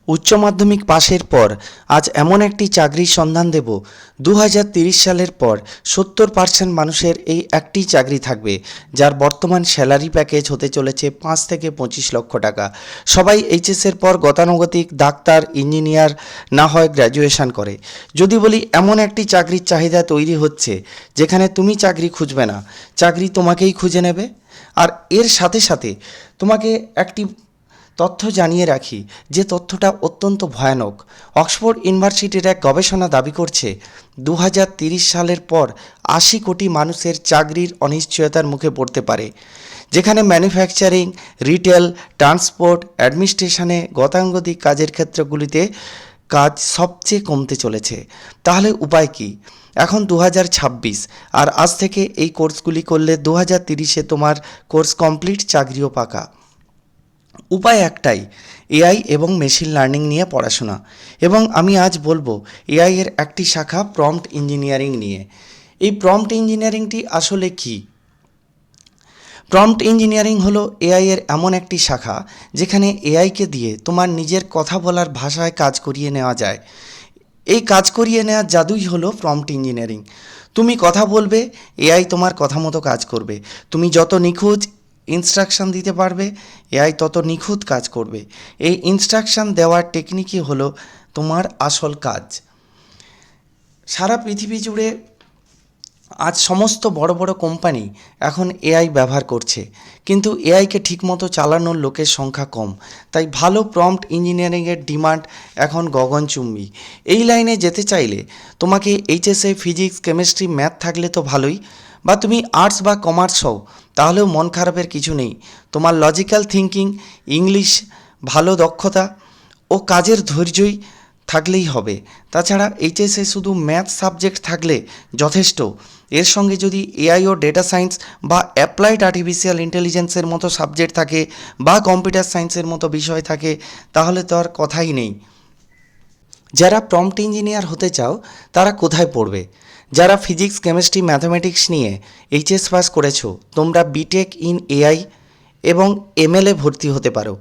উচ্চ মাধ্যমিক পাশের পর আজ এমন একটি চাকরির সন্ধান দেব 2030 সালের পর 70% মানুষের এই একটি চাকরি থাকবে, যার বর্তমান স্যালারি প্যাকেজ হতে চলেছে 5 থেকে 25 লক্ষ টাকা। সবাই এইচএসের পর গতানুগতিক ডাক্তার, ইঞ্জিনিয়ার না হয় গ্র্যাজুয়েশন করে। যদি বলি এমন একটি চাকরির চাহিদা তৈরি হচ্ছে যেখানে তুমি চাকরি খুঁজবে না, চাকরি তোমাকেই খুঁজে নেবে। আর এর সাথে সাথে তোমাকে একটি তথ্য জানিয়ে রাখি, যে তথ্যটা অত্যন্ত ভয়ানক। অক্সফোর্ড ইউনিভার্সিটির এক গবেষণা দাবি করছে 2030 সালের পর 80 কোটি মানুষের চাকরির অনিশ্চয়তার মুখে পড়তে পারে, যেখানে ম্যানুফ্যাকচারিং, রিটেল, ট্রান্সপোর্ট, অ্যাডমিনিস্ট্রেশনে গতানুগতিক কাজের ক্ষেত্রগুলিতে কাজ সবচেয়ে কমতে চলেছে। তাহলে উপায় কি? এখন 2026 আর আজ থেকে এই কোর্সগুলি করলে 2030-এ তোমার কোর্স কমপ্লিট, চাকরিও পাকা। উপায় একটাই, এআই এবং মেশিন লার্নিং নিয়ে পড়াশোনা। এবং আমি আজ বলবো এআই এর একটি শাখা প্রম্পট ইঞ্জিনিয়ারিং নিয়ে। এই প্রম্পট ইঞ্জিনিয়ারিংটি আসলে কি? প্রম্পট ইঞ্জিনিয়ারিং হলো এআই এর এমন একটি শাখা যেখানে এআইকে দিয়ে তোমার নিজের কথা বলার ভাষায় কাজ করিয়ে নেওয়া যায়। এই কাজ করিয়ে নেওয়ার জাদুই হলো প্রম্পট ইঞ্জিনিয়ারিং। তুমি কথা বলবে, এআই তোমার কথা মতো কাজ করবে। তুমি যত নিখুঁত ইনস্ট্রাকশান দিতে পারবে, এআই তত নিখুঁত কাজ করবে। এই ইনস্ট্রাকশান দেওয়ার টেকনিকই হলো তোমার আসল কাজ। সারা পৃথিবী জুড়ে আজ সমস্ত বড় বড় কোম্পানি এখন এআই ব্যবহার করছে, কিন্তু এআইকে ঠিকমতো চালানোর লোকের সংখ্যা কম। তাই ভালো প্রম্পট ইঞ্জিনিয়ারিংয়ের ডিমান্ড এখন গগনচুম্বী। এই লাইনে যেতে চাইলে তোমাকে এইচএসএ ফিজিক্স, কেমিস্ট্রি, ম্যাথ থাকলে তো ভালোই, বা তুমি আর্টস বা কমার্স হও তাহলেও মন খারাপের কিছু নেই। তোমার লজিক্যাল থিঙ্কিং, ইংলিশ ভালো দক্ষতা ও কাজের ধৈর্যই থাকলেই হবে। তাছাড়া এইচএসে শুধু ম্যাথ সাবজেক্ট থাকলে যথেষ্ট। এর সঙ্গে যদি এআই ও ডেটা সায়েন্স বা অ্যাপ্লাইড আর্টিফিশিয়াল ইন্টেলিজেন্সের মতো সাবজেক্ট থাকে বা কম্পিউটার সায়েন্সের মতো বিষয় থাকে, তাহলে তো আর কথাই নেই। যারা প্রম্পট ইঞ্জিনিয়ার হতে চাও তারা কোথায় পড়বে? যারা ফিজিক্স, কেমিস্ট্রি, ম্যাথামেটিক্স নিয়ে এইচএস পাস করেছো, তোমরা বিটেক ইন এআই এবং এমএলএ ভর্তি হতে পারো।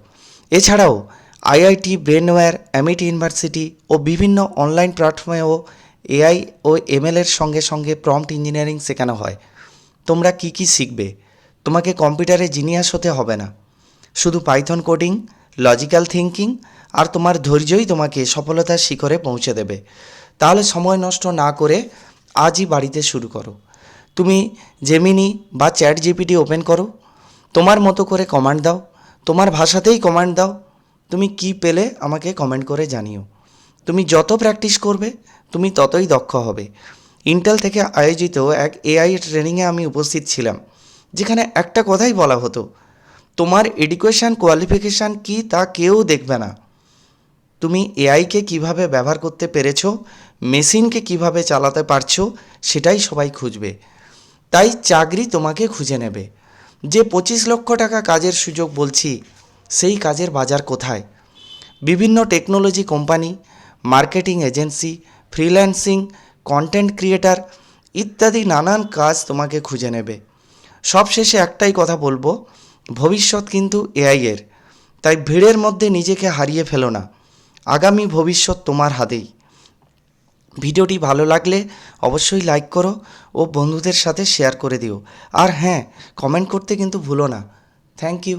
এছাড়াও আইআইটি, ব্রেনওয়্যার, অ্যামিটি ইউনিভার্সিটি ও বিভিন্ন অনলাইন প্ল্যাটফর্মেও এআই ও এমএলের সঙ্গে সঙ্গে প্রম্পট ইঞ্জিনিয়ারিং শেখানো হয়। তোমরা কি কি শিখবে? তোমাকে কম্পিউটারে জিনিয়াস হতে হবে না, শুধু পাইথন কোডিং, লজিক্যাল থিঙ্কিং আর তোমার ধৈর্যই তোমাকে সফলতার শিখরে পৌঁছে দেবে। তাহলে সময় নষ্ট না করে আজই বাড়িতে শুরু করো। তুমি জেমিনি বা চ্যাট জিপিটি ওপেন করো, তোমার মতো করে কমান্ড দাও, তোমার ভাষাতেই কমান্ড দাও। তুমি কি পেলে আমাকে কমেন্ট করে জানিও। তুমি যত প্র্যাকটিস করবে তুমি ততই দক্ষ হবে। ইন্টেল থেকে আয়োজিত এক এআই ট্রেনিংয়ে আমি উপস্থিত ছিলাম, যেখানে একটা কথাই বলা হতো, তোমার এডুকেশান কোয়ালিফিকেশান কি তা কেউ দেখবে না, তুমি এআইকে কিভাবে ব্যবহার করতে পেরেছো, মেশিনকে কিভাবে চালাতে পারছো, সেটাই সবাই খুঁজবে। তাই চাকরি তোমাকে খুঁজে নেবে। যে 25 লক্ষ টাকা কাজের সুযোগ বলছি, সেই কাজের বাজার কোথায়? বিভিন্ন technology company, marketing agency, freelancing, content creator ইত্যাদি নানান কাজ তোমাকে খুঁজে নেবে। সবশেষে একটাই কথা বলবো, ভবিষ্যৎ কিন্তু এআই এর। তাই ভিড়ের মধ্যে নিজেকে হারিয়ে ফেলো না, আগামী ভবিষ্যৎ তোমার হাতেই। ভিডিওটি ভালো লাগলে অবশ্যই লাইক করো ও বন্ধুদের সাথে শেয়ার করে দিও। আর হ্যাঁ, কমেন্ট করতে কিন্তু ভুলো না। Thank you.